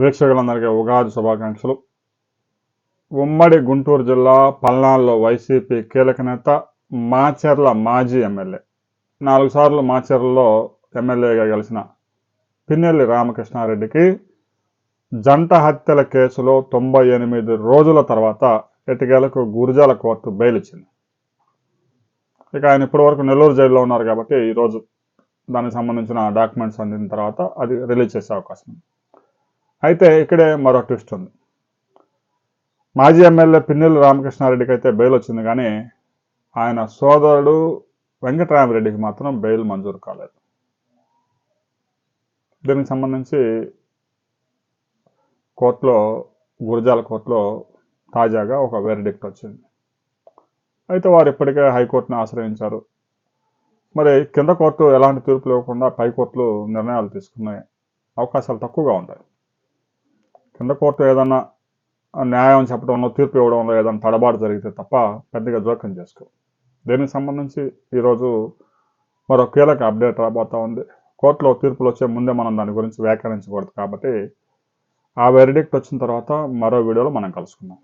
వీక్షకులందరికీ ఉగాది శుభాకాంక్షలు. ఉమ్మడి గుంటూరు జిల్లా పల్నాడులో వైసీపీ కీలక నేత మాచర్ల మాజీ ఎమ్మెల్యే 4 సార్లు మాచర్లలో ఎమ్మెల్యేగా గెలిచిన పిన్నెల్లి రామకృష్ణారెడ్డికి జంట హత్యల కేసులో 98 రోజుల తర్వాత ఎట్టకేలకు గురజాల కోర్టు బెయిల్ ఇచ్చింది. ఇక ఆయన ఇప్పటివరకు నెల్లూరు జైల్లో ఉన్నారు కాబట్టి ఈరోజు దానికి సంబంధించిన డాక్యుమెంట్స్ అందిన తర్వాత అది రిలీజ్ చేసే అవకాశం ఉంది. అయితే ఇక్కడే మరో ట్విస్ట్ ఉంది. మాజీ ఎమ్మెల్యే పిన్నెల్లి రామకృష్ణారెడ్డికి అయితే బెయిల్ వచ్చింది, కానీ ఆయన సోదరుడు వెంకటరామరెడ్డికి మాత్రం బెయిల్ మంజూరు కాలేదు. దీనికి సంబంధించి కోర్టులో, గురజాల కోర్టులో తాజాగా ఒక వెర్డిక్ట్ వచ్చింది. అయితే వారు ఇప్పటికే హైకోర్టును ఆశ్రయించారు. మరి కింద కోర్టు ఎలాంటి తీర్పులు ఇవ్వకుండా పై కోర్టులు నిర్ణయాలు తీసుకునే అవకాశాలు తక్కువగా ఉంటాయి. కింద కోర్టు ఏదన్నా న్యాయం చెప్పడంలో, తీర్పు ఇవ్వడంలో ఏదైనా తడబాటు జరిగితే తప్ప పెద్దగా జోక్యం చేసుకో. దీనికి సంబంధించి ఈరోజు మరో కీలక అప్డేట్ రాబోతూ ఉంది. కోర్టులో తీర్పులు వచ్చే ముందే మనం దాని గురించి వ్యాఖ్యానించకూడదు కాబట్టి ఆ వెర్డిక్ట్ వచ్చిన తర్వాత మరో వీడియోలో మనం కలుసుకుందాం.